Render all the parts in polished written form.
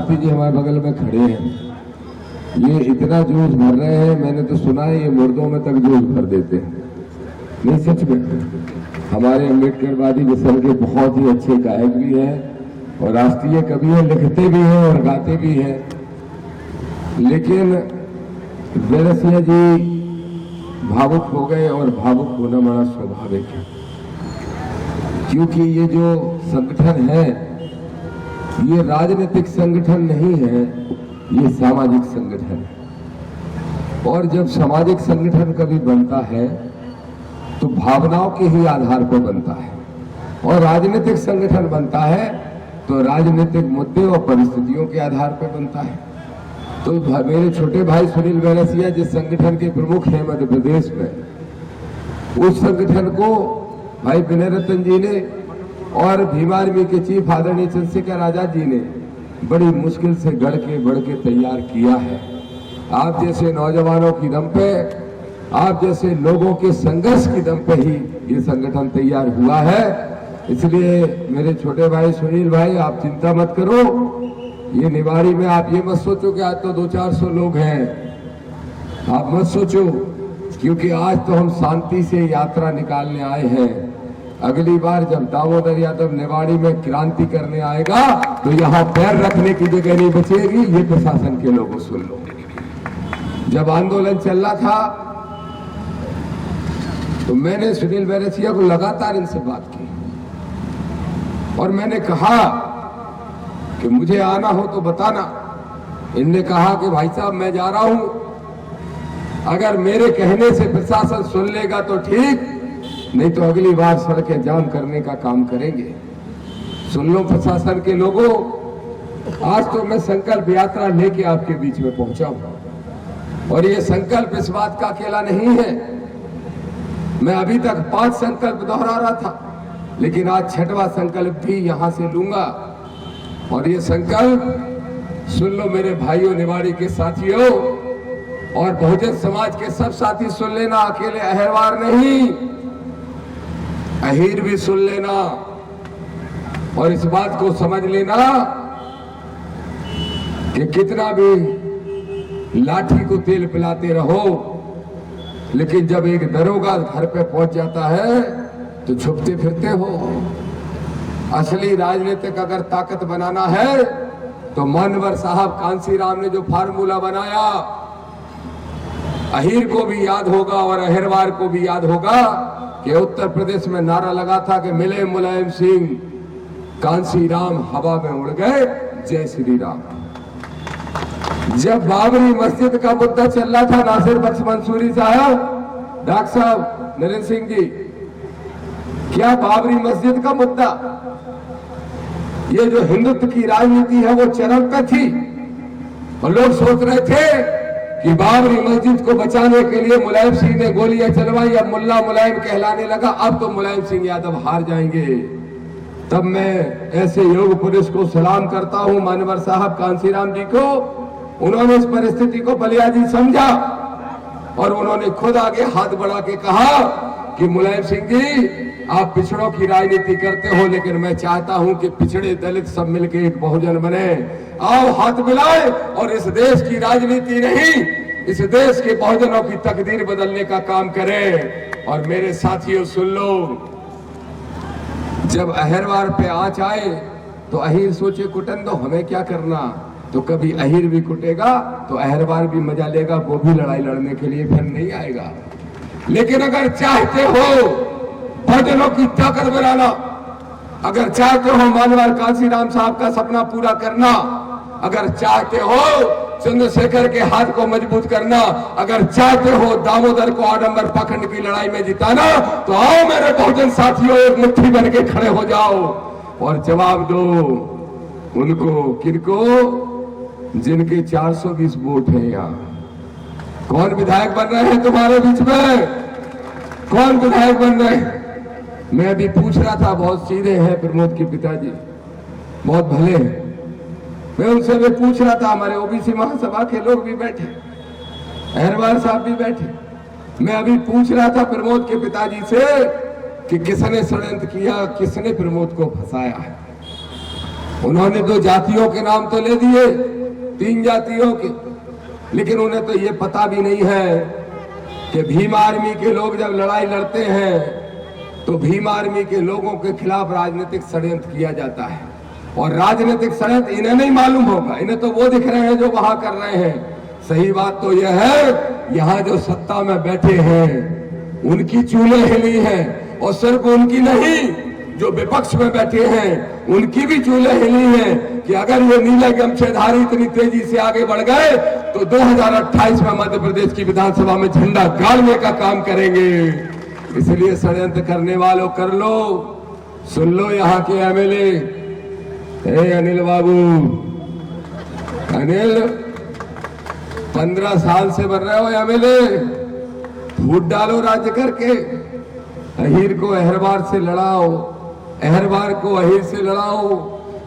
भारती जी हमारे बगल में खड़े हैं, ये इतना जोश भर रहे हैं, मैंने तो सुना है ये मुर्दों में तक जोश भर देते हैं। नहीं, सच में हमारे अम्बेडकरवादी मिसल के बहुत ही अच्छे गायक भी हैं और राष्ट्रीय कवि हैं, लिखते भी हैं और गाते भी हैं। लेकिन वेरसिया जी भावुक हो गए और भावुक होना बड़ा स्वाभाविक है, क्योंकि ये जो संगठन है ये राजनीतिक संगठन नहीं है, ये सामाजिक संगठन है। और जब सामाजिक संगठन कभी बनता है तो भावनाओं के ही आधार पर बनता है, और राजनीतिक संगठन बनता है तो राजनीतिक मुद्दे और परिस्थितियों के आधार पर बनता है। तो मेरे छोटे भाई सुनील वेरसिया जिस संगठन के प्रमुख हैं मध्य प्रदेश में, उस संगठन को भाई विनय रतन जी ने और भीम आर्मी के चीफ आदरणीय चंद्रशेखर आजाद जी ने बड़ी मुश्किल से गढ़ के बढ़ के तैयार किया है। आप जैसे नौजवानों की दम पे, आप जैसे लोगों के संघर्ष की दम पे ही ये संगठन तैयार हुआ है। इसलिए मेरे छोटे भाई सुनील भाई, आप चिंता मत करो। ये निवाड़ी में आप ये मत सोचो कि आज तो 200-400 लोग हैं, आप मत सोचो, क्योंकि आज तो हम शांति से यात्रा निकालने आए हैं। अगली बार जब दामोदर यादव निवाड़ी में क्रांति करने आएगा तो यहाँ पैर रखने की जगह नहीं बचेगी, ये प्रशासन के लोगों सुन लो। जब आंदोलन चल रहा था तो मैंने सुनील वेरसिया को लगातार इनसे बात की और मैंने कहा कि मुझे आना हो तो बताना। इनने कहा कि भाई साहब मैं जा रहा हूं, अगर मेरे कहने से प्रशासन सुन लेगा तो ठीक, नहीं तो अगली बार सड़कें जाम करने का काम करेंगे। सुन लो प्रशासन के लोगों, आज तो मैं संकल्प यात्रा लेके आपके बीच में पहुंचा हूं, और ये संकल्प इस बात का अकेला नहीं है। मैं अभी तक 5 संकल्प दोहरा रहा था, लेकिन आज 6वां संकल्प भी यहां से लूंगा। और ये संकल्प सुन लो मेरे भाइयों, निवाड़ी के साथियों और बहुजन समाज के सब साथी सुन लेना, अकेले अहिरवार नहीं, अहीर भी सुन लेना और इस बात को समझ लेना कि कितना भी लाठी को तेल पिलाते रहो, लेकिन जब एक दरोगा घर पे पहुंच जाता है तो छुपते फिरते हो। असली राजनीतिक अगर ताकत बनाना है तो मानवर साहब कांसीराम ने जो फार्मूला बनाया, अहीर को भी याद होगा और अहिरवार को भी याद होगा कि उत्तर प्रदेश में नारा लगा था कि मिले मुलायम सिंह, कांसीराम हवा में उड़ गए, जय श्री राम। जब बाबरी मस्जिद का मुद्दा चल रहा था, नासिर बख्श मंसूरी साहब, डॉक्टर साहब, नरेंद्र सिंह जी, क्या बाबरी मस्जिद का मुद्दा, ये जो हिंदुत्व की राजनीति है वो चरम पे थी और लोग सोच रहे थे कि बाबरी मस्जिद को बचाने के लिए मुलायम सिंह ने गोलियां चलवाई, अब मुल्ला मुलायम कहलाने लगा, अब तो मुलायम सिंह यादव हार जाएंगे। तब मैं ऐसे योग पुरुष को सलाम करता हूं, मानवर साहब कांसीराम जी को। उन्होंने इस परिस्थिति को बलियादी समझा और उन्होंने खुद आगे हाथ बढ़ा के कहा कि मुलायम सिंह जी, आप पिछड़ों की राजनीति करते हो, लेकिन मैं चाहता हूं कि पिछड़े दलित सब मिलकर एक बहुजन बने। आओ हाथ मिलाए और इस देश की राजनीति नहीं, इस देश के बहुजनों की तकदीर बदलने का काम करें। और मेरे साथियों सुन लो, जब अहिरवार पे आंच आए तो अहीर सोचे कुटन दो, हमें क्या करना, तो कभी अहीर भी कुटेगा तो अहिरवार भी मजा लेगा, वो भी लड़ाई लड़ने के लिए फिर नहीं आएगा। लेकिन अगर चाहते हो बहुजनों की ताकत बनाना, अगर चाहते हो मानवर कांसीराम साहब का सपना पूरा करना, अगर चाहते हो चंद्रशेखर के हाथ को मजबूत करना, अगर चाहते हो दामोदर को आडंबर पाखंड की लड़ाई में जिताना, तो आओ मेरे बहुजन साथियों, एक मुट्ठी बन के खड़े हो जाओ और जवाब दो उनको, किनको, जिनके 420 वोट है। यहाँ कौन विधायक बन रहे हैं तुम्हारे बीच में, कौन विधायक बन रहे हैं? मैं अभी पूछ रहा था, बहुत सीधे हैं प्रमोद के पिताजी, बहुत भले हैं। मैं उनसे भी पूछ रहा था, हमारे ओबीसी महासभा के लोग भी बैठे, अहिरवार साहब भी बैठे, मैं अभी पूछ रहा था प्रमोद के पिताजी से कि किसने षड्यंत्र किया, किसने प्रमोद को फंसाया है। उन्होंने 2 जातियों के नाम तो ले दिए, 3 जातियों के, लेकिन उन्हें तो ये पता भी नहीं है कि भीम आर्मी के लोग जब लड़ाई लड़ते हैं तो भीम आर्मी के लोगों के खिलाफ राजनीतिक षड्यंत्र किया जाता है। और राजनीतिक षड्यंत्र इन्हें नहीं मालूम होगा, इन्हें तो वो दिख रहे हैं जो वहां कर रहे हैं। सही बात तो यह है, यहाँ जो सत्ता में बैठे हैं उनकी चूल्हे हिली हैं, और सिर्फ उनकी नहीं, जो विपक्ष में बैठे हैं उनकी भी चूल्हे हिली हैं कि अगर ये नीले गमछेधारी इतनी तेजी से आगे बढ़ गए तो 2028 में मध्य प्रदेश की विधानसभा में झंडा गाड़ने का काम करेंगे। इसलिए षड्यंत्र करने वालों कर लो, सुन लो यहाँ के एमएलए, अनिल बाबू, अनिल 15 साल से बन रहे हो एमएलए, फूट डालो राज्य करके, अहीर को अहरबार से लड़ाओ, अहरबार को अहीर से लड़ाओ,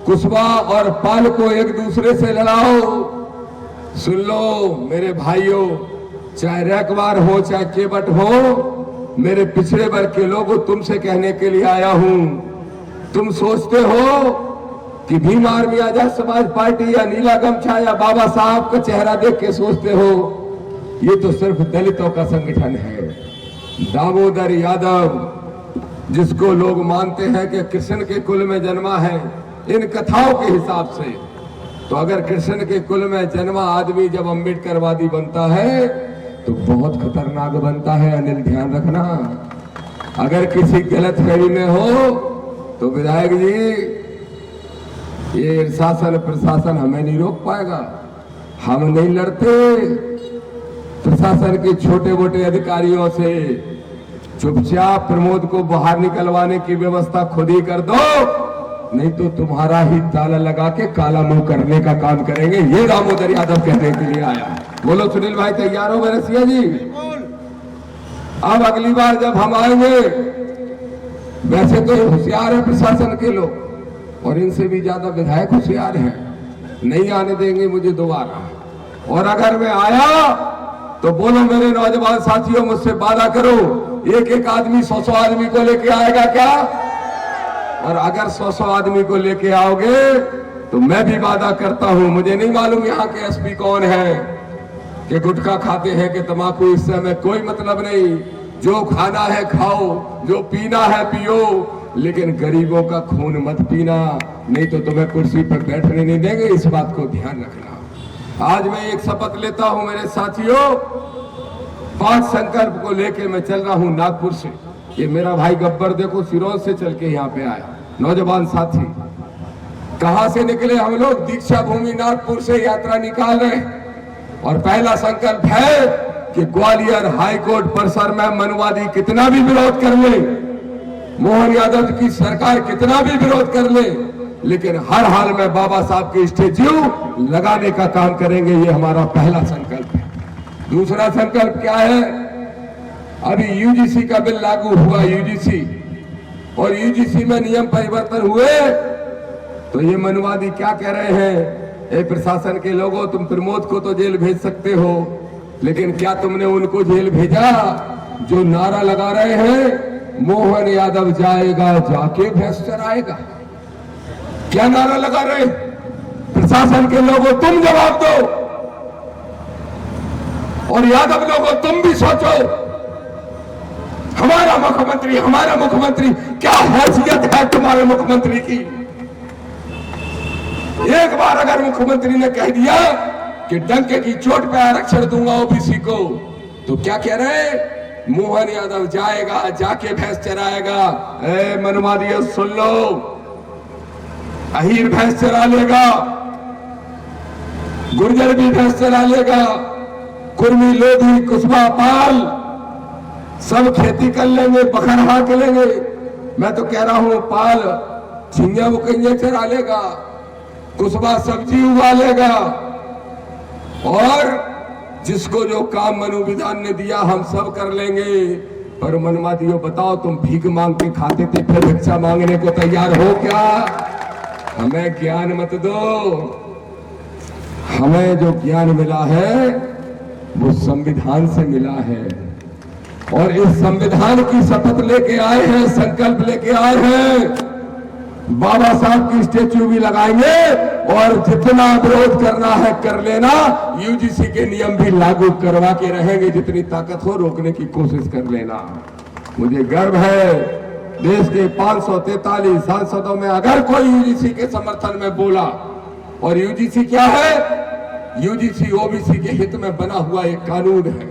कुशवा और पाल को एक दूसरे से लड़ाओ। सुन लो मेरे भाइयों, चाहे रैकवार हो चाहे केवट हो, मेरे पिछड़े वर्ग के लोगों तुमसे कहने के लिए आया हूं। तुम सोचते हो कि भीम आर्मी आजाद समाज पार्टी या नीला गमछा या बाबा साहब का चेहरा देख के सोचते हो, ये तो सिर्फ दलितों का संगठन है। दामोदर यादव, जिसको लोग मानते हैं कि कृष्ण के कुल में जन्मा है, इन कथाओं के हिसाब से तो अगर कृष्ण के कुल में जन्मा आदमी जब अम्बेडकरवादी बनता है तो बहुत खतरनाक बनता है। अनिल ध्यान रखना, अगर किसी गलतफहमी में हो तो विधायक जी, ये शासन प्रशासन हमें नहीं रोक पाएगा, हम नहीं लड़ते प्रशासन के छोटे मोटे अधिकारियों से। चुपचाप प्रमोद को बाहर निकलवाने की व्यवस्था खुद ही कर दो, नहीं तो तुम्हारा ही ताला लगा के काला मुंह करने का काम करेंगे। ये दामोदर यादव कहने के लिए आया। बोलो सुनील भाई, तैयार हो मेरे सिया जी? अब अगली बार जब हम आएंगे, वैसे तो होशियार है प्रशासन के लोग और इनसे भी ज्यादा विधायक होशियार हैं, नहीं आने देंगे मुझे दोबारा। और अगर मैं आया तो बोलो मेरे नौजवान साथियों, मुझसे वादा करो, एक एक आदमी 100 आदमी को लेके आएगा क्या? और अगर 100 आदमी को लेके आओगे तो मैं भी वादा करता हूं, मुझे नहीं मालूम यहाँ के एसपी कौन है कि गुटखा खाते हैं कि तंबाकू, इससे हमें कोई मतलब नहीं। जो खाना है खाओ, जो पीना है पियो, लेकिन गरीबों का खून मत पीना, नहीं तो तुम्हें कुर्सी पर बैठने नहीं देंगे। इस बात को ध्यान रखना। आज मैं एक शपथ लेता हूं मेरे साथियों, 5 संकल्प को लेके मैं चल रहा हूं नागपुर से। ये मेरा भाई गब्बर देखो सिरोंज से चल के यहाँ पे आया। नौजवान साथी, कहां से निकले हम लोग? दीक्षा भूमि नागपुर से यात्रा निकाल रहे हैं। और पहला संकल्प है कि ग्वालियर हाईकोर्ट परिसर में मनुवादी कितना भी विरोध कर ले, मोहन यादव की सरकार कितना भी विरोध कर ले, लेकिन हर हाल में बाबा साहब के स्टेच्यू लगाने का काम करेंगे। ये हमारा पहला संकल्प है। दूसरा संकल्प क्या है? अभी यूजीसी का बिल लागू हुआ, यूजीसी, और यूजीसी में नियम परिवर्तन हुए तो ये मनुवादी क्या कह रहे हैं? ए प्रशासन के लोगों, तुम प्रमोद को तो जेल भेज सकते हो, लेकिन क्या तुमने उनको जेल भेजा जो नारा लगा रहे हैं मोहन यादव जाएगा जाके भैंस चराएगा? क्या नारा लगा रहे प्रशासन के लोगों? तुम जवाब दो। और यादव लोगों तुम भी सोचो, हमारा मुख्यमंत्री, क्या हैसियत है तुम्हारे मुख्यमंत्री की? एक बार अगर मुख्यमंत्री ने कह दिया कि डंके की चोट पे आरक्षण दूंगा ओबीसी को, तो क्या कह रहे? मोहन यादव जाएगा जाके भैंस चराएगा। ए मनवादियों सुन लो, अहीर भैंस चरा लेगा, गुर्जर भी भैंस चरा लेगा, कुर्मी, लोधी, कुशवा, पाल सब खेती कर लेंगे, बखर हाँक लेंगे। मैं तो कह रहा हूं पाल झिंगे बुकंगे चरा लेगा, कुशवा सब्जी उगा लेगा, और जिसको जो काम मनु विधान ने दिया हम सब कर लेंगे। पर मनवादियों बताओ, तुम भीख मांग के खाते थे, फिर भिक्षा मांगने को तैयार हो क्या? हमें ज्ञान मत दो। हमें जो ज्ञान मिला है वो संविधान से मिला है, और इस संविधान की शपथ लेके आए हैं, संकल्प लेके आए हैं। बाबा साहब की स्टेच्यू भी लगाएंगे और जितना विरोध करना है कर लेना, यूजीसी के नियम भी लागू करवा के रहेंगे, जितनी ताकत हो रोकने की कोशिश कर लेना। मुझे गर्व है देश के 543 सांसदों में अगर कोई यूजीसी के समर्थन में बोला, और यूजीसी क्या है? यूजीसी ओबीसी के हित में बना हुआ एक कानून है,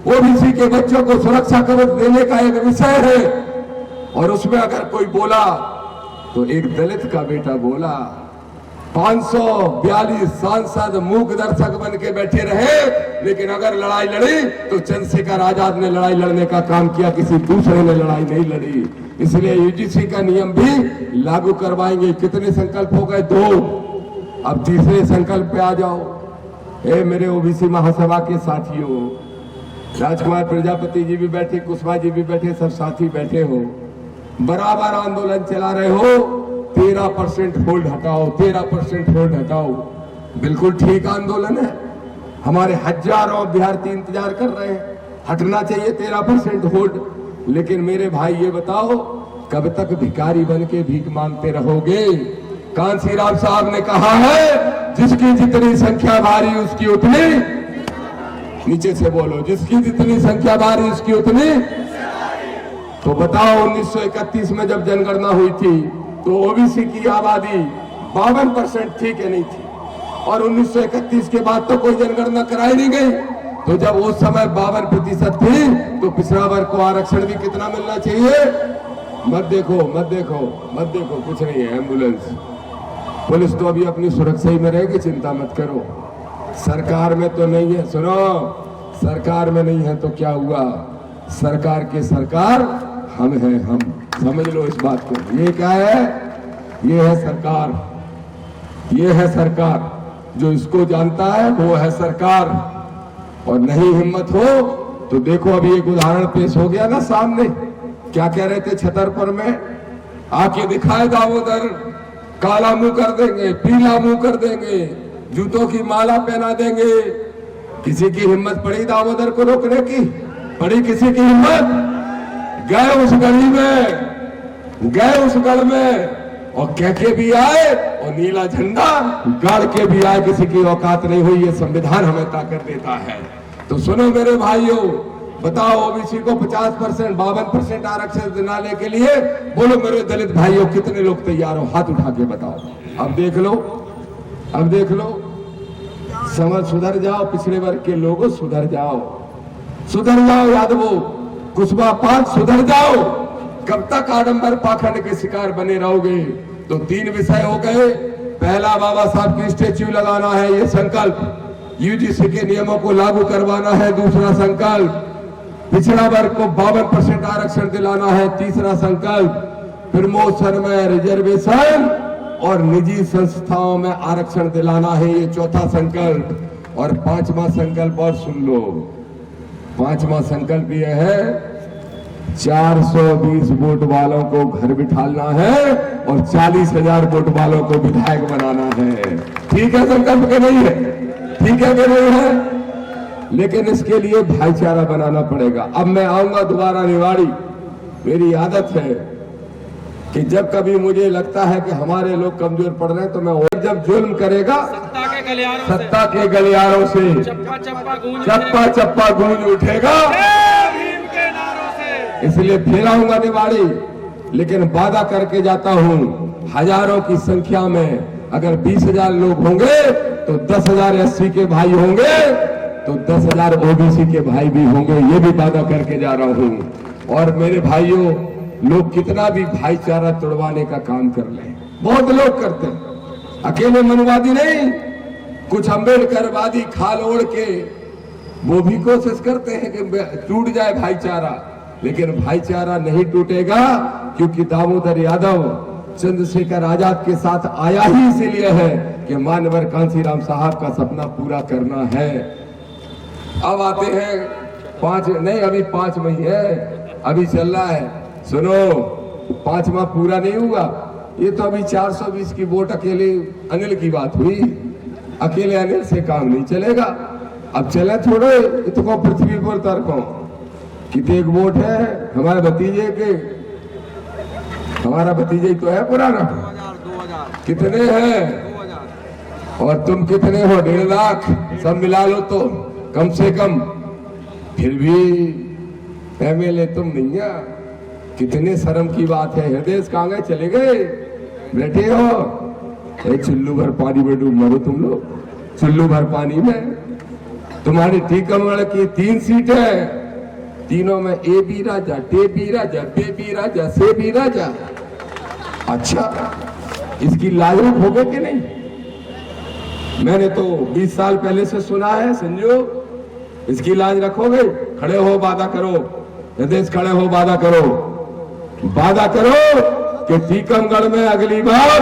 ओबीसी के बच्चों को सुरक्षा कवच देने का एक विषय है, और उसमें अगर कोई बोला तो एक दलित का बेटा बोला। 542 सांसद मूक दर्शक बन के बैठे रहे, लेकिन अगर लड़ाई लड़ी तो चंद्रशेखर आजाद ने लड़ाई लड़ने का काम किया, किसी दूसरे ने लड़ाई नहीं लड़ी। इसलिए यूजीसी का नियम भी लागू करवाएंगे। कितने संकल्प हो गए? 2। अब तीसरे संकल्प पे आ जाओ। ए मेरे ओबीसी महासभा के साथियों, राजकुमार प्रजापति जी भी बैठे, कुशवाहा जी भी बैठे, सब साथी बैठे हो, बराबर आंदोलन चला रहे हो। 13% होल्ड हटाओ, 13% होल्ड हटाओ। बिल्कुल ठीक आंदोलन है, हमारे हजारों अभ्यर्थी इंतजार कर रहे हैं, हटना चाहिए 13% होल्ड। लेकिन मेरे भाई ये बताओ, कब तक भिखारी बन के भीख मांगते रहोगे? कांसीराम साहब ने कहा है, जिसकी जितनी संख्या भारी उसकी उतनी, नीचे से बोलो, जिसकी जितनी संख्या भारी उसकी उतनी। तो बताओ 1931 में जब जनगणना हुई थी तो ओबीसी की आबादी 52% थी कि नहीं थी? और 1931 के बाद तो कोई जनगणना कराई नहीं गई। तो जब उस समय 52% थी तो पिछड़ा वर्ग को आरक्षण भी कितना मिलना चाहिए? मत देखो मत देखो मत देखो, कुछ नहीं है। एम्बुलेंस पुलिस तो अभी अपनी सुरक्षा ही में रहेगी, चिंता मत करो। सरकार में तो नहीं है, सुनो, सरकार में नहीं है तो क्या हुआ? सरकार के सरकार हम हैं, हम समझ लो इस बात को। ये क्या है? ये है सरकार, ये है सरकार। जो इसको जानता है वो है सरकार। और नहीं हिम्मत हो तो देखो, अभी एक उदाहरण पेश हो गया ना सामने। क्या कह रहे थे छतरपुर में? आके दिखाए दामोदर, काला मुंह कर देंगे, पीला मुंह कर देंगे, जूतों की माला पहना देंगे। किसी की हिम्मत पड़ी दामोदर को रोकने की? पड़ी किसी की हिम्मत? गए उस गली में, गए उस गढ़ में, और कह के भी आए और नीला झंडा गाड़ के भी आए। किसी की औकात नहीं हुई। ये संविधान हमें ताकत देता है। तो सुनो मेरे भाइयों, बताओ ओबीसी को 50%, 52% आरक्षण दिलाने के लिए बोलो मेरे दलित भाइयों, कितने लोग तैयार हो? हाथ उठा के बताओ। अब देख लो, अब देख लो, समझ सुधर जाओ, पिछड़े वर्ग के लोगों सुधर जाओ, सुधर जाओ यादवों, कुशवाहा 5 सुधर जाओ। कब तक आडंबर पाखंड के शिकार बने रहोगे? तो 3 विषय हो गए। पहला, बाबा साहब की स्टेच्यू लगाना है, ये संकल्प। यूजीसी के नियमों को लागू करवाना है, दूसरा संकल्प। पिछड़ा वर्ग को 52% आरक्षण दिलाना है, तीसरा संकल्प। प्रमोशन में रिजर्वेशन और निजी संस्थाओं में आरक्षण दिलाना है, ये चौथा संकल्प। और 5वां संकल्प, और सुन लो, 5वां संकल्प यह है, 420 वोट वालों को घर बिठाना है और 40,000 वोट वालों को विधायक बनाना है। ठीक है संकल्प के नहीं है? ठीक है कि नहीं है? लेकिन इसके लिए भाईचारा बनाना पड़ेगा। अब मैं आऊंगा दोबारा निवाड़ी। मेरी आदत है कि जब कभी मुझे लगता है कि हमारे लोग कमजोर पड़ रहे हैं तो मैं, जब जुल्म करेगा सत्ता के गलियारों से चप्पा चप्पा गूंज उठेगा, इसलिए फिर आऊंगा निवाड़ी। लेकिन वादा करके जाता हूं, हजारों की संख्या में अगर 20,000 लोग होंगे तो 10,000 एससी के भाई होंगे, तो 10,000 ओबीसी के भाई भी होंगे। ये भी वादा करके जा रहा हूं। और मेरे भाइयों, लोग कितना भी भाईचारा तोड़वाने का काम कर लें, बहुत लोग करते हैं, अकेले मनवादी नहीं, कुछ अम्बेडकरवादी खाल ओढ़ के वो भी कोशिश करते हैं कि टूट जाए भाईचारा। लेकिन भाईचारा नहीं टूटेगा, क्योंकि दामोदर यादव चंद्रशेखर आजाद के साथ आया ही इसीलिए है कि मानवर कांसीराम साहब का सपना पूरा करना है। अब आते हैं 5 नहीं, अभी 5 में ही है, अभी चल रहा है। सुनो, 5वां पूरा नहीं हुआ। ये तो अभी 420 की वोट अकेले अनिल की बात हुई। अकेले अनिल से काम नहीं चलेगा। अब चले छोड़ो, इतको पृथ्वी पर तर्कों कितने एक वोट है हमारे भतीजे के, हमारा भतीजा ही तो है पुराना। 2000 कितने हैं? 2000 और तुम कितने हो? 1.5 लाख सब मिला लो तो कम से कम। फिर भी एमएलए तुम नहीं है। कितने शर्म की बात है। हृदय कहाँ गए? चले गए? बैठे हो चुल्लू भर पानी में डूब मरो तुम लोग। चुल्लू भर पानी में तुम्हारी टीकमगढ़ की 3 सीट है, तीनों में ए भी राजा, टे भी राजा, बे भी राजा, से भी राजा। अच्छा, इसकी लाजरत हो गए कि नहीं? मैंने तो 20 साल पहले से सुना है संजू। इसकी लाज रखोगे? खड़े हो, वादा करो। हृदय खड़े हो, वादा करो। वादा करो कि टीकमगढ़ में अगली बार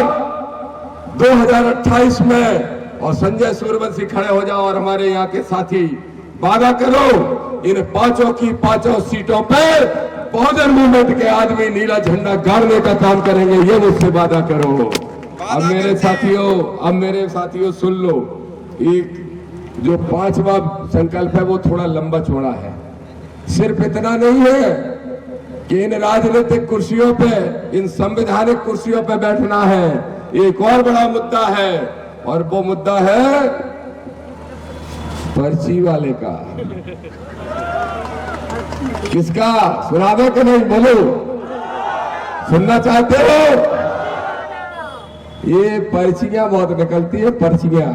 2028 में, और संजय सूर्यवंशी खड़े हो जाओ और हमारे यहाँ के साथी वादा करो, इन 5 की 5 सीटों पर बहुजन मूवमेंट के आदमी नीला झंडा गाड़ने का काम करेंगे। ये मुझसे वादा करो। अब मेरे साथियों सुन लो। एक जो 5वां संकल्प है वो थोड़ा लंबा चौड़ा है। सिर्फ इतना नहीं है कि इन राजनीतिक कुर्सियों पे, इन संवैधानिक कुर्सियों पे बैठना है। एक और बड़ा मुद्दा है, और वो मुद्दा है पर्ची वाले का। किसका? सुना दो कि नहीं? बोलो, सुनना चाहते हो? ये पर्चियां बहुत निकलती है, पर्चियां।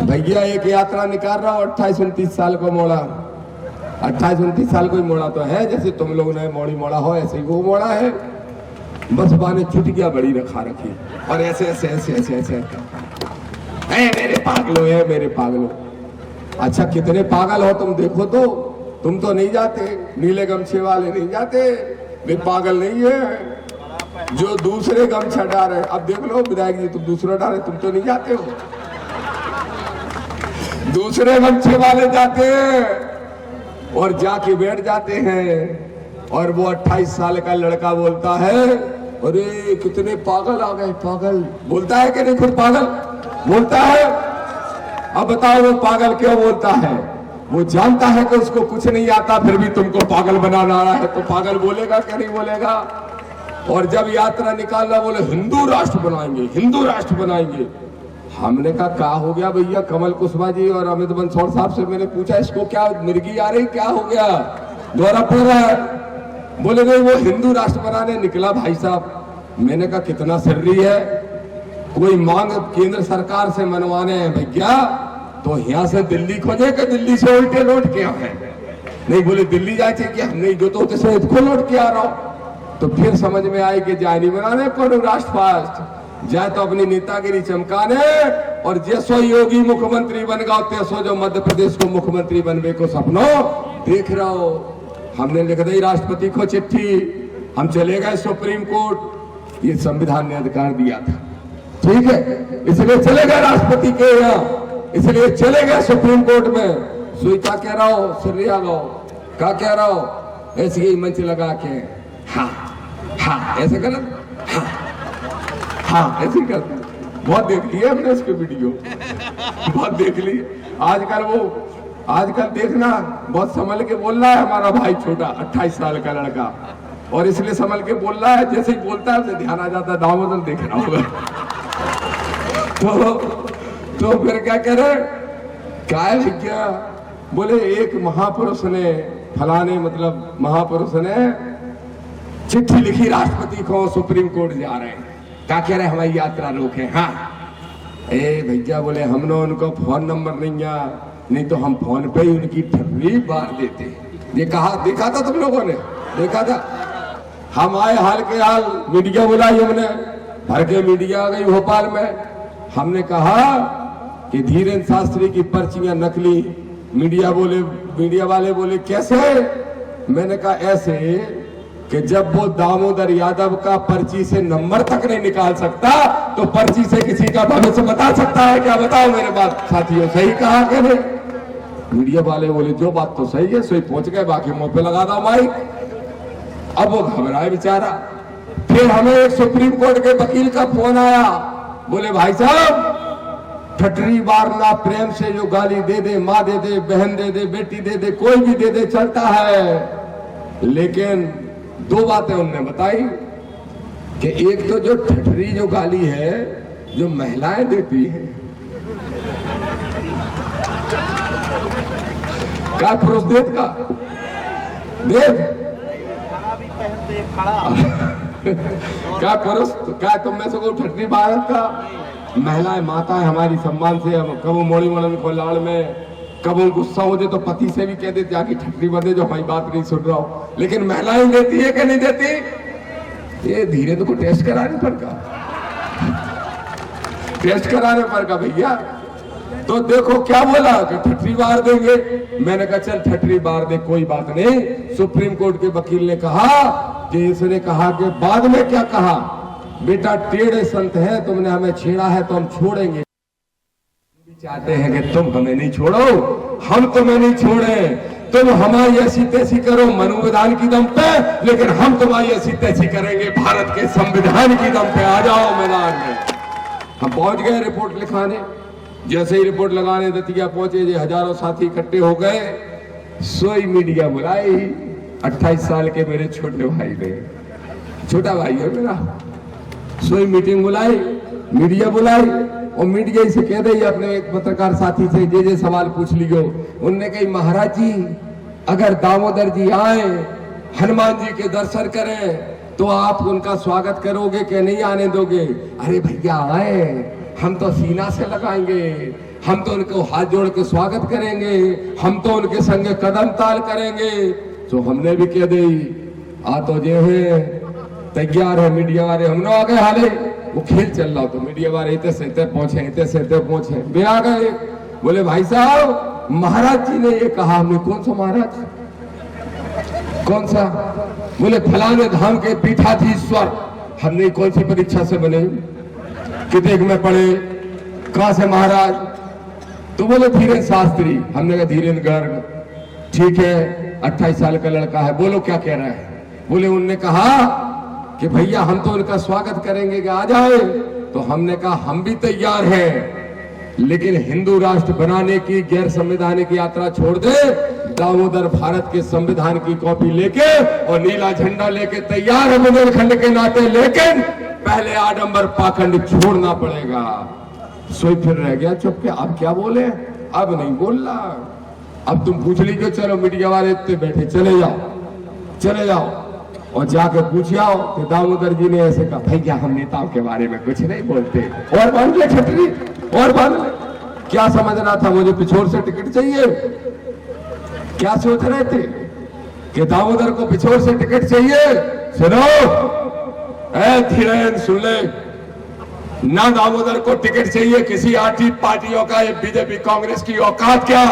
भैया एक यात्रा निकाल रहा हूं 28-29 साल को मोड़ा। 28-29 साल को ही मोड़ा तो है, जैसे तुम लोग ने मोड़ी मोड़ा हो ऐसे ही वो मोड़ा है। बस बाने चुटकियां बड़ी रखा रखी और ऐसे ऐसे ऐसे ऐसे ऐसे है मेरे पागलों, है मेरे पागलों। अच्छा, कितने पागल हो तुम देखो तो। तुम तो नहीं जाते, नीले गमछे वाले नहीं जाते, वे पागल नहीं है। जो दूसरे गमछा डाले, अब देख लो विधायक जी, तुम दूसरा डाले, तुम तो नहीं जाते हो। दूसरे गमछे वाले जाते हैं और जाके बैठ जाते हैं। और वो 28 साल का लड़का बोलता है, अरे कितने पागल आ गए। पागल बोलता है कि नहीं? खुद पागल बोलता है। अब बताओ वो पागल क्यों बोलता है? वो जानता है कि उसको कुछ नहीं आता, फिर भी तुमको पागल बनाना रहा है, तो पागल बोलेगा क्या नहीं बोलेगा? और जब यात्रा निकालना, बोले हिंदू राष्ट्र बनाएंगे, हिंदू राष्ट्र बनाएंगे। हमने कहा क्या हो गया भैया? कमल कुशवाहा जी और अमित बंसोड़ साहब से मैंने पूछा, इसको क्या मिर्गी आ रही, क्या हो गया, दौरा पड़ रहा है? बोले नहीं, वो हिंदू राष्ट्र बनाने निकला भाई साहब। मैंने कहा कितना सर्री है, कोई मांग केंद्र सरकार से मनवाने हैं भैया, तो यहाँ से दिल्ली खोजे कि दिल्ली से उल्टे लौट के आए? नहीं, बोले दिल्ली जाए क्या? नहीं, जो तो खुद लौट के आ रहा हूं। तो फिर समझ में आए कि जाए नहीं बनाने कोनो राष्ट्र फास्ट, जाए तो अपनी नेतागिरी चमकाने। और जैसो योगी मुख्यमंत्री बन गया, तैसो जो मध्य प्रदेश को मुख्यमंत्री बनने को सपनों देख रहा हो। हमने लिख दी राष्ट्रपति को चिट्ठी, हम चले गए सुप्रीम कोर्ट। ये संविधान ने अधिकार दिया था, ठीक है, इसलिए चले गए राष्ट्रपति के यहाँ, इसलिए चले गए सुप्रीम कोर्ट में। सुई क्या कह रहा हो? सुनिया लो क्या कह रहा हो? ऐसे ही मंच लगा के हाँ हाँ ऐसे कर, हाँ हाँ ऐसे करते। बहुत देख लिए हमने उसके वीडियो, बहुत देख लिए। आजकल देखना बहुत संभल के बोल रहा है हमारा भाई छोटा 28 साल का लड़का, और इसलिए संभल के बोल रहा है, जैसे ही बोलता है उसे ध्यान आ जाता है, दामोदर देख रहा होगा। तो फिर क्या कह रहे, काय भैया? बोले एक महापुरुष ने, फलाने मतलब महापुरुष ने चिट्ठी लिखी राष्ट्रपति को, सुप्रीम कोर्ट जा रहे हैं, क्या कह रहे हमारी यात्रा रोके। हाँ भैया, बोले हमने उनको फोन नंबर नहीं तो हम फोन पे ही उनकी ठर्री बार देते। ये कहा, देखा था तुम लोगों ने, देखा था। हम आए हाल के हाल, मीडिया बुलाई हमने, भर के मीडिया आ गई भोपाल में। हमने कहा कि धीरेन्द्र शास्त्री की पर्चियां नकली। मीडिया वाले बोले कैसे? मैंने कहा ऐसे कि जब वो दामोदर यादव का पर्ची से नंबर तक नहीं निकाल सकता, तो पर्ची से किसी का भविष्य बता सकता है क्या? बताओ मेरे बात साथियों, सही कहा कि नहीं? मीडिया वाले बोले जो बात तो सही है, सही पहुंच गए, बाकी मुंह पे लगा दो माइक। अब वो घबराए बेचारा। फिर हमें एक सुप्रीम कोर्ट के वकील का फोन आया, बोले भाई साहब ठटरी बारना प्रेम से जो गाली दे दे, माँ दे दे, बहन दे दे, बेटी दे दे, कोई भी दे दे चलता है, लेकिन 2 बातें उनने बताई। कि एक तो जो ठठरी जो गाली है जो महिलाएं देती हैं, क्या पुरुष देत का देव क्या पुरुष क्या तुम में से कोई ठठरी भारत का? महिलाएं माता है हमारी, सम्मान से हम कब मोड़ी मोड़न को लाड़ में कब गुस्सा हो जाए तो पति से भी कह देते आके ठठरी बंदे जो हमारी बात नहीं सुन रहा हो, लेकिन महिलाएं देती है कि नहीं देती? ये धीरे तो को टेस्ट कराने पर का, टेस्ट कराने पर का भैया। तो देखो क्या बोला कि ठठरी बार देंगे। मैंने कहा चल ठठरी बार दे, कोई बात नहीं। सुप्रीम कोर्ट के वकील ने कहा कि इसने कहा कि बाद में क्या कहा, बेटा टेढ़े संत है, तुमने हमें छेड़ा है तो हम छोड़ेंगे। चाहते हैं कि तुम हमें नहीं छोड़ो, हम तुम्हें नहीं छोड़े, तुम हमारी ऐसी तैसी करो मनोविधान की दम पे, लेकिन हम तुम्हारी ऐसी तैसी करेंगे भारत के संविधान की दम पे। आ जाओ मैदान में। हम पहुंच गए रिपोर्ट लिखाने। जैसे ही रिपोर्ट लगाने दतिया पहुंचे, जो हजारों साथी इकट्ठे हो गए, सोई मीडिया बुलाई। 28 साल के मेरे छोटे भाई ने, छोटा भाई है मेरा, सोई मीटिंग बुलाई, मीडिया बुलाई और मीडिया से कह दे अपने एक पत्रकार साथी से जे सवाल पूछ लियो। उनने कही महाराज जी अगर दामोदर जी आए हनुमान जी के दर्शन करें तो आप उनका स्वागत करोगे कि नहीं आने दोगे? अरे भैया आए, हम तो सीना से लगाएंगे, हम तो उनको हाथ जोड़ के स्वागत करेंगे, हम तो उनके संग कदम ताल करेंगे। तो हमने भी कह दी आ तो जे है तैयार है मीडिया वाले, हम लोग आ गए। हाले वो खेल चल रहा तो मीडिया वाले इतने से इतने पहुंचे, इतने से इतने पहुंचे, वे आ गए। बोले भाई साहब महाराज जी ने ये कहा। हमने कौन सा महाराज, कौन सा? बोले फलाने धाम के पीठाधीश्वर। हमने कौन सी परीक्षा से बने, कितने में पढ़े, कहां से महाराज? तो बोले धीरेन्द्र शास्त्री। हमने कहा धीरेन्द्र गर्ग, ठीक है 28 साल का लड़का है, बोलो क्या कह रहा है? बोले उनने कहा कि भैया हम तो उनका स्वागत करेंगे कि आ जाए। तो हमने कहा हम भी तैयार हैं, लेकिन हिंदू राष्ट्र बनाने की गैर संवैधानिक यात्रा छोड़ दे, दामोदर भारत के संविधान की कॉपी लेके और नीला झंडा लेके तैयार है बुंदेलखंड के नाते, लेकिन पहले आडंबर पाखंड छोड़ना पड़ेगा। सोई फिर रह गया चुप के, अब क्या बोले? अब नहीं बोल रहा। अब तुम पूछ लीजिए, चलो मीडिया वाले इतने बैठे, चले जाओ चले जाओ और जाके पूछ आओ कि दामोदर जी ने ऐसे कहा। भैया हम नेताओं के बारे में कुछ नहीं बोलते। और बांध ले छतरी, और बांध ले। क्या समझना था मुझे पिछोर से टिकट चाहिए? क्या सोच रहे थे कि दामोदर को पिछोर से टिकट चाहिए? सुनो धीरेन्द्र सुन ले, ना दामोदर को टिकट चाहिए किसी आर्थिक पार्टियों का, ये बीजेपी कांग्रेस की औकात क्या?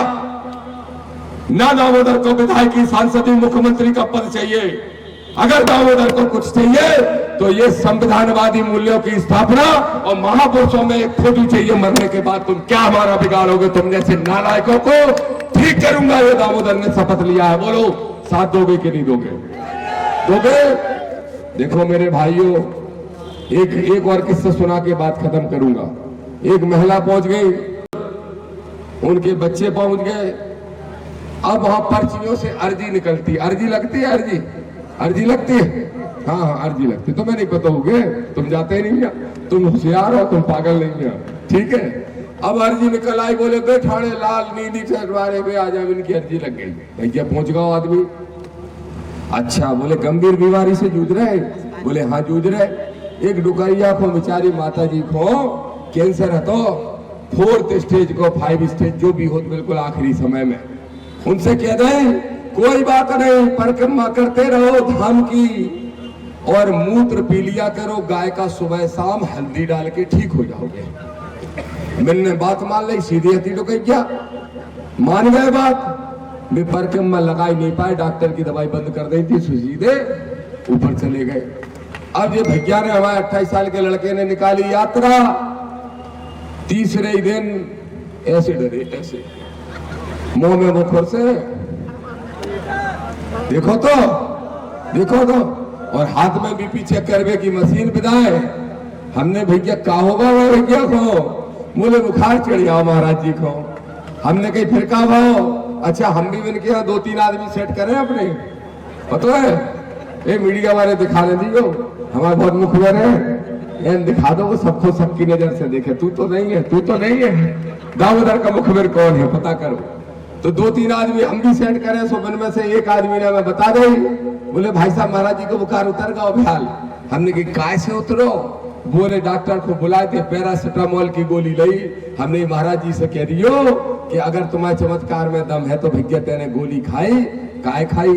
ना दामोदर को विधायकी सांसदीय मुख्यमंत्री का पद चाहिए। अगर दामोदर को कुछ चाहिए तो ये संविधानवादी मूल्यों की स्थापना और महापुरुषों में एक फोटो चाहिए। मरने के बाद तुम क्या हमारा बिगाड़ोगे? तुम जैसे नालायकों को ठीक करूंगा, ये दामोदर ने शपथ लिया है। बोलो साथ दोगे कि नहीं दोगे? दोगे? देखो मेरे भाइयों, एक और किस्सा सुना के बात खत्म करूंगा। एक महिला पहुंच गई, उनके बच्चे पहुंच गए। अब वहां पर्चियों से अर्जी निकलती, अर्जी लगती है, अर्जी लगती है, हाँ अर्जी लगती। तुम्हें नहीं पता होगे, तुम जाते ही नहीं, तुम होशियार हो, तुम पागल नहीं हो, ठीक है। अब अर्जी निकल आई, बोले बेठाड़े लाल नीली ठहरवारे पे आ जाओ, इनकी अर्जी लग गई। भैया पहुंच गया आदमी। अच्छा, बोले गंभीर बीमारी से जूझ रहे? बोले हाँ जूझ रहे। एक डुकरिया को बेचारी माता जी को कैंसर है, तो 4th स्टेज को 5 स्टेज जो भी हो, बिल्कुल आखिरी समय में। उनसे कह दें कोई बात नहीं, परिक्रमा करते रहो धाम की और मूत्र पी लिया करो गाय का सुबह शाम, हल्दी डाल के ठीक हो जाओगे। मैंने बात मान ली, सीधी हथी तो कही क्या मान गए बात। वे परिक्रमा लगा ही नहीं पाए, डॉक्टर की दवाई बंद कर दी थी, सीधे ऊपर चले गए। अब ये भैया ने, हमारे 28 साल के लड़के ने निकाली यात्रा। तीसरे ही दिन ऐसे डरे, ऐसे मुंह में मुखर से देखो तो, और हाथ में बीपी चेक करने की मशीन बिदाए। हमने भैया का होगा भैया को? बोले बुखार चढ़ गया महाराज जी को। हमने कही फिर का भाव? अच्छा हम भी इनके यहाँ 2-3 आदमी सेट करें अपने, पता है ये मीडिया वाले दिखाने दियो, हमारे बहुत मुखबिर है, इन दिखा दो, वो सबको सबकी नजर से देखे। तू तो नहीं है, तू तो नहीं है। दामोदर का मुखबिर कौन है पता करो। तो 2-3 आदमी हम भी सेट करें, सो मन में से एक आदमी ने हमें बता दे, बोले भाई साहब महाराज जी को बुखार उतर गया फिलहाल। हमने की काय से उतरो? बोले डॉक्टर को बुलाए थे, पैरासिटामोल की गोली ली। हमने महाराज जी से कह दियो कि अगर तुम्हारे चमत्कार में दम है तो भैया तेने गोली खाई। काय खाई?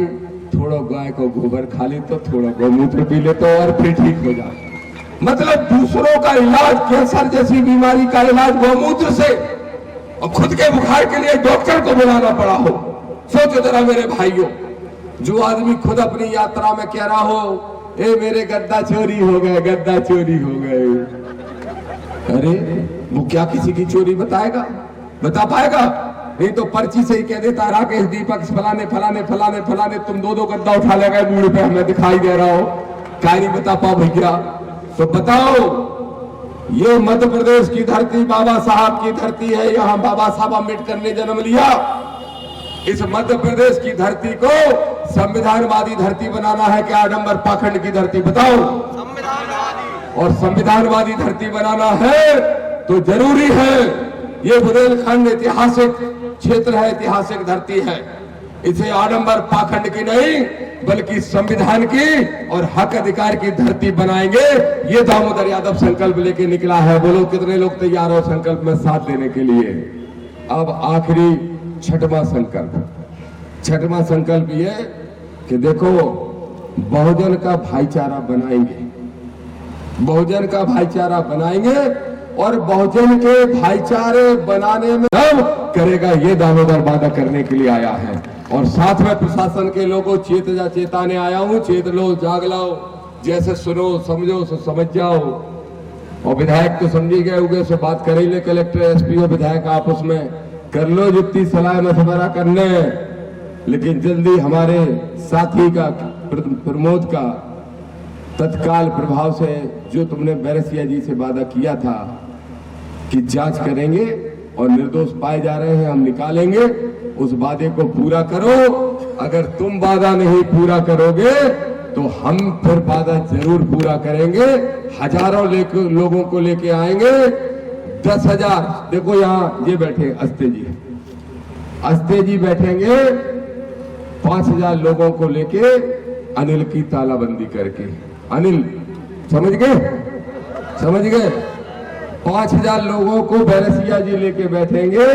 थोड़ा गाय को गोबर खा ले तो, थोड़ा गौमूत्र पी ले तो, और फिर ठीक हो जाए। मतलब दूसरों का इलाज, कैंसर जैसी बीमारी का इलाज गौमूत्र से, और खुद के बुखार के लिए डॉक्टर को बुलाना पड़ा हो। सोचो जरा मेरे भाइयों, जो आदमी खुद अपनी यात्रा में कह रहा हो ए मेरे गद्दा चोरी हो गए, गद्दा चोरी हो गए, अरे वो क्या किसी की चोरी बताएगा? बता पाएगा? नहीं तो पर्ची से ही कह देता राकेश दीपक फलाने फलाने फलाने फलाने तुम 2-2 गद्दा उठा ले गए बूढ़े पे, हमें दिखाई दे रहा हो। क्या नहीं बता पाओ भैया? तो बताओ, ये मध्य प्रदेश की धरती बाबा साहब की धरती है, यहाँ बाबा साहब अम्बेडकर ने जन्म लिया। इस मध्य प्रदेश की धरती को संविधानवादी धरती बनाना है क्या आडंबर पाखंड की धरती? बताओ। संविधानवादी। और संविधानवादी धरती बनाना है तो जरूरी है, ये बुंदेलखंड ऐतिहासिक क्षेत्र है, ऐतिहासिक धरती है। इसे आडंबर पाखंड की नहीं बल्कि संविधान की और हक अधिकार की धरती बनाएंगे। ये दामोदर यादव संकल्प लेके निकला है। बोलो कितने लोग तैयार हो संकल्प में साथ देने के लिए? अब आखिरी छठवां संकल्प ये कि देखो, बहुजन का भाईचारा बनाएंगे, बहुजन का भाईचारा बनाएंगे, और बहुजन के भाईचारे बनाने में सब करेगा, ये दामोदर वादा करने के लिए आया है। और साथ में प्रशासन के लोगों चेताने आया हूं, चेत लो, जाग लाओ, जैसे सुनो समझो सो समझ जाओ। और विधायक तो समझी गए होंगे, सो बात कर ही ले, कलेक्टर एसपी और विधायक आपस में कर लो जितनी सलाह मशवरा करने। लेकिन जल्दी हमारे साथी का प्रमोद का तत्काल प्रभाव से जो तुमने बैरसिया जी से वादा किया था कि जांच करेंगे और निर्दोष पाए जा रहे हैं हम निकालेंगे, उस वादे को पूरा करो। अगर तुम वादा नहीं पूरा करोगे तो हम फिर वादा जरूर पूरा करेंगे। हजारों लोगों को लेके आएंगे, 10,000। देखो यहाँ ये बैठे अस्ते जी बैठेंगे 5,000 लोगों को लेके अनिल की तालाबंदी करके। अनिल समझ गए 5,000 लोगों को बैरसिया जी लेके बैठेंगे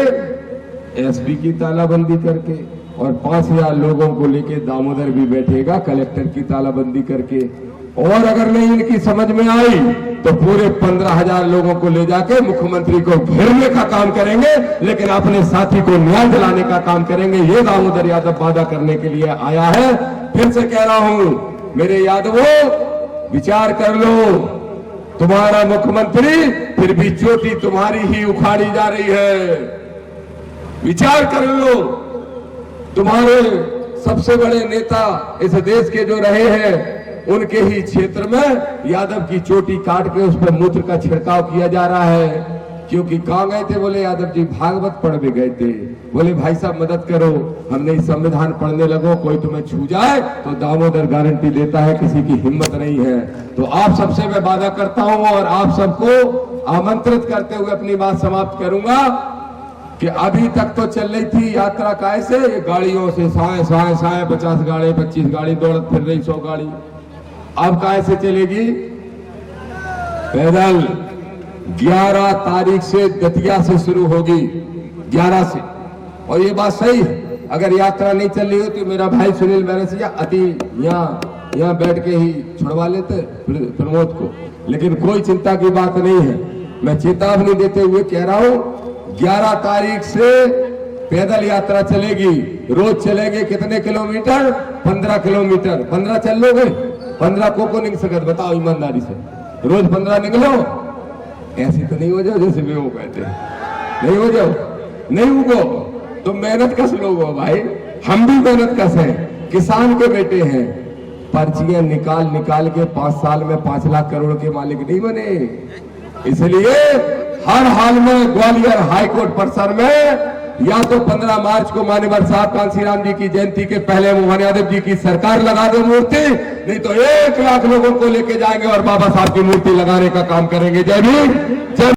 एसपी की तालाबंदी करके, और 5,000 लोगों को लेके दामोदर भी बैठेगा कलेक्टर की तालाबंदी करके। और अगर नहीं इनकी समझ में आई तो पूरे 15,000 लोगों को ले जाके मुख्यमंत्री को घेरने का काम करेंगे, लेकिन अपने साथी को न्याय दिलाने का काम करेंगे। ये दामोदर यादव वादा करने के लिए आया है। फिर से कह रहा हूं मेरे यादवों, विचार कर लो, तुम्हारा मुख्यमंत्री फिर भी चोटी तुम्हारी ही उखाड़ी जा रही है। विचार कर लो, तुम्हारे सबसे बड़े नेता इस देश के जो रहे हैं उनके ही क्षेत्र में यादव की चोटी काट के उस पर मूत्र का छिड़काव किया जा रहा है। क्योंकि कहाँ गए थे? बोले यादव जी भागवत पढ़ भी गए थे। बोले भाई साहब मदद करो, हमने संविधान पढ़ने लगो, कोई तुम्हें छू जाए तो दामोदर गारंटी देता है किसी की हिम्मत नहीं है। तो आप सबसे मैं वादा करता हूं और आप सबको आमंत्रित करते हुए अपनी बात समाप्त करूंगा कि अभी तक तो चल रही थी यात्रा कैसे, ये गाड़ियों से साए 50 गाड़ी 25 गाड़ी दौड़त फिर रही 100 गाड़ी। अब कैसे चलेगी? पैदल। 11 तारीख से दतिया से शुरू होगी, 11 से। और ये बात सही है, अगर यात्रा नहीं चल रही हो तो मेरा भाई सुनील बैरसिया अति यहाँ बैठ के ही छुड़वा लेते प्रमोद को। लेकिन कोई चिंता की बात नहीं है, मैं चेतावनी देते हुए कह रहा हूं 11 तारीख से पैदल यात्रा चलेगी। रोज चलेंगे कितने किलोमीटर? 15 किलोमीटर। 15 चल लोगे? 15 को निकल सकत? बताओ ईमानदारी से, रोज 15 निकलो। ऐसी तो नहीं हो जाओ जैसे वे वो कहते हैं, नहीं हो जाओ, नहीं उगो तो मेहनत कस लोग हो भाई। हम भी मेहनत कस हैं, किसान के बेटे हैं। पर्चियां निकाल के 5 साल में 5 लाख करोड़ के मालिक नहीं बने। इसलिए हर हाल में ग्वालियर हाईकोर्ट परिसर में या तो 15 मार्च को मान्यवर साहब कांसीराम जी की जयंती के पहले मोहन यादव जी की सरकार लगा दो मूर्ति, नहीं तो 1 लाख लोगों को लेके जाएंगे और बाबा साहब की मूर्ति लगाने का काम करेंगे। जय भीम, जय